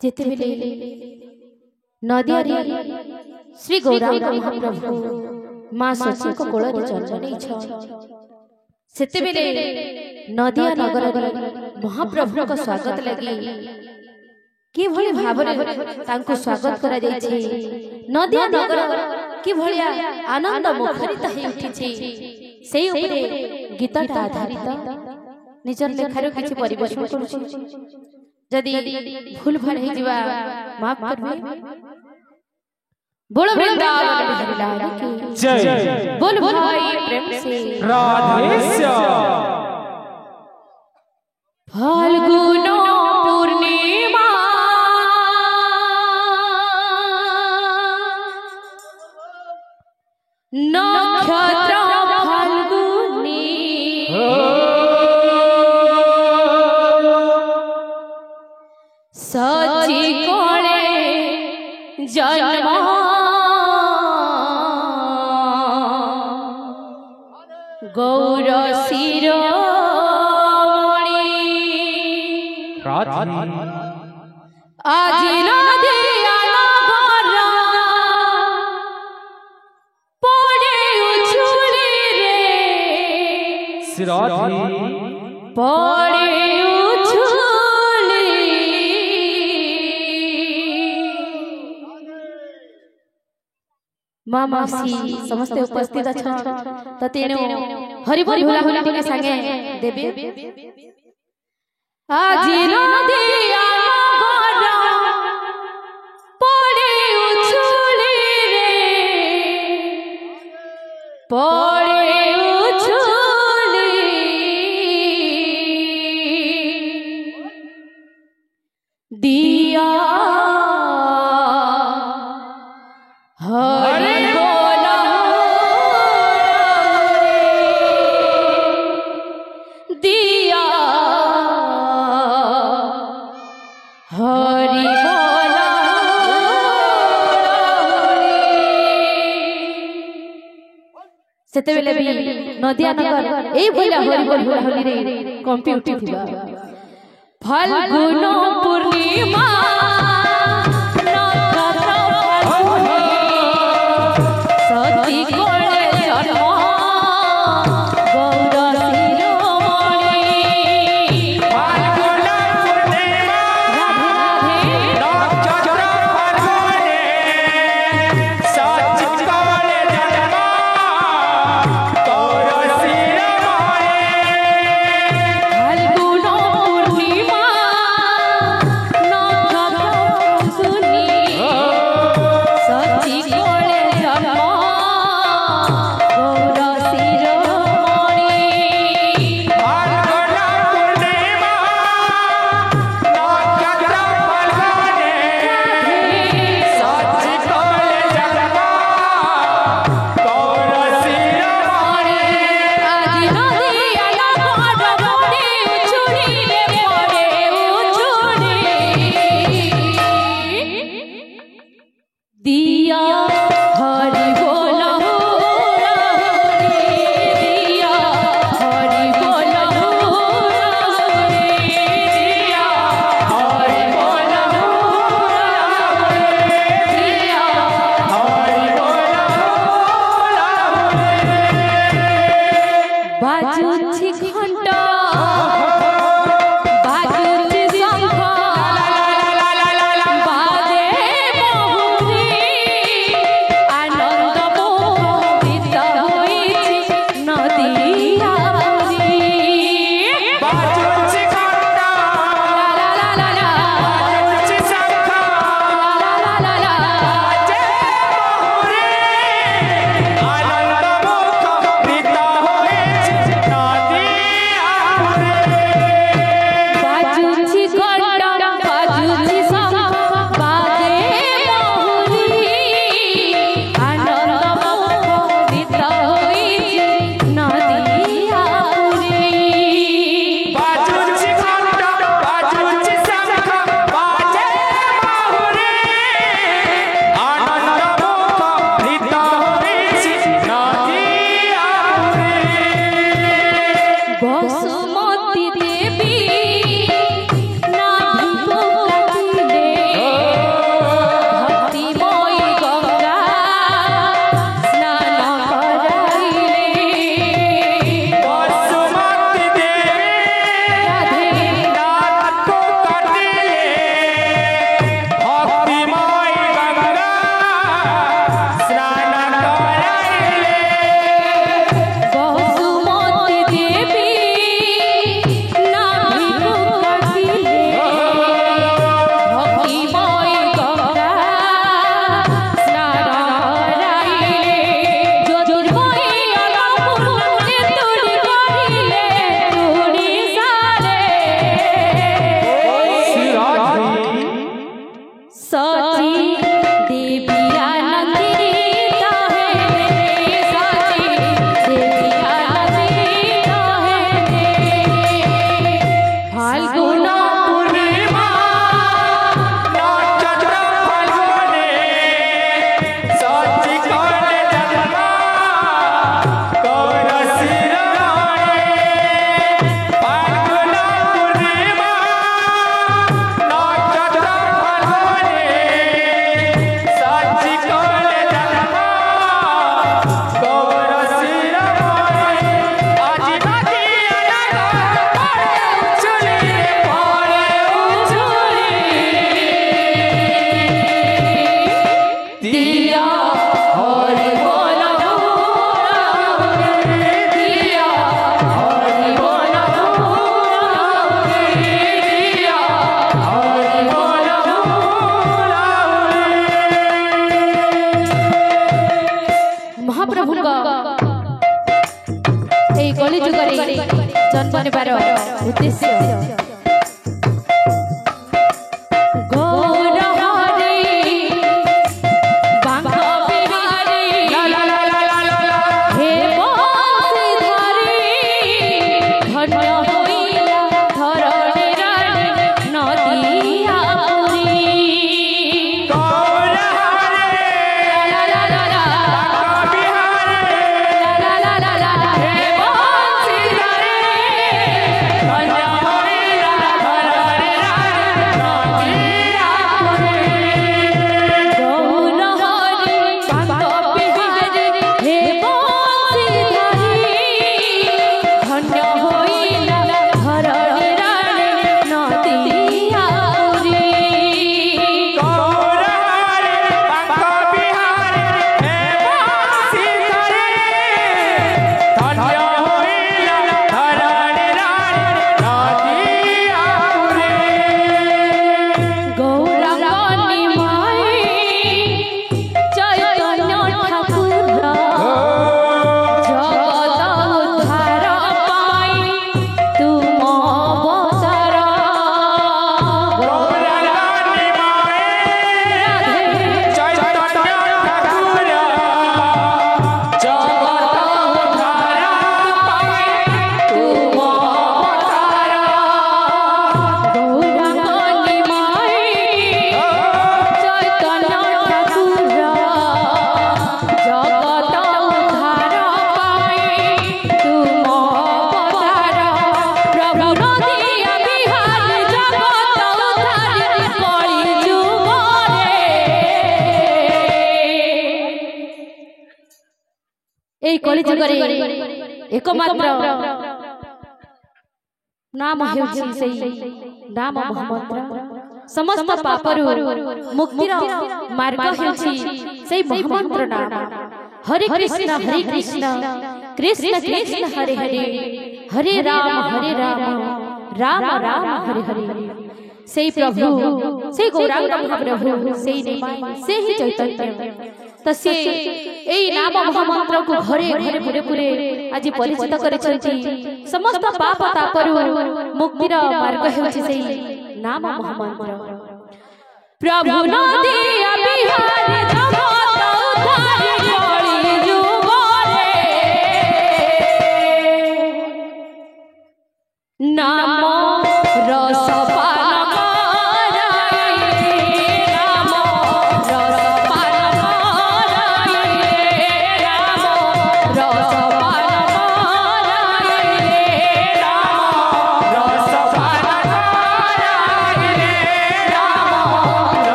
जेतेबेले नदिया श्री गौरांग महाप्रभु माँ शची को कोल रे जन्म नहीं छ सेतेबेले नदिया नगर महाप्रभु का स्वागत लगी कि भली भावरे तांको स्वागत करा जाय छै। नदिया नगर कि भलिया आनंद मुखरित हे उठी छै। सेही उपरे गीतटा आधारित निजर लेखार किछि परिवेशन करू छी। जदि भूल भाल हे जिवा माफ करबे। बोलो वृंदावन बिहारी लाल की जय। बोल भाई प्रेम से राधे श्याम। फाल्गुन पूर्णिमा नक्षत्र फाल्गुनी सची कोले जन्म गौर आज नदिया नगर पड़े उछुली रे पड़े उछुली। माँ मासी समस्त उपस्थित अच्छा तो तेनो हरिबोल भोला भोला टिके संगे देबे। आज नदिया पड़े उछुली दिया हरि बोला दिया हरि बोला। सेतेबेले भी नदिया नगर एई भलिया हरिबोल भोला होली रे कंपी उठिथिबा। फाल्गुन पूर्णिमा नक्षत्र फाल्गुनी सती कोले जन्म गौर शिरोमणि। फाल्गुन पूर्णिमा नक्षत्र फाल्गुनी सती कोले जन्म गौर शिरोमणि। फाल्गुन पूर्णिमा এই কলিযুগরে একমাত্র নাম ହେଉଛି ସେଇ ନାମ ମହାମନ୍ତ୍ର ସମସ୍ତ ପାପରୁ ମୁକ୍ତିର ମାର୍ଗ ହେଉଛି ସେଇ ମହାମନ୍ତ୍ର ନାମ ହରେ କୃଷ୍ଣ କୃଷ୍ଣ କୃଷ୍ଣ ହରେ ହରେ ହରେ ରାମ ରାମ ରାମ ହରେ ହରେ ସେଇ ପ୍ରଭୁ ସେଇ ଗୌରାଙ୍ଗ ମହାପ୍ରଭୁ ସେଇ ନିମାଇ ସେହି ଚୈତନ୍ୟ ତ ସେ এই নাম মহামন্ত্রକୁ ঘরে ঘরে পুরে পুরে আজি পরিচিত করেছেন সমস্ত পাপ তাপরু মুক্তির মার্গ ହେଉଛି সেই নাম মহামন্ত্র প্রভু নদী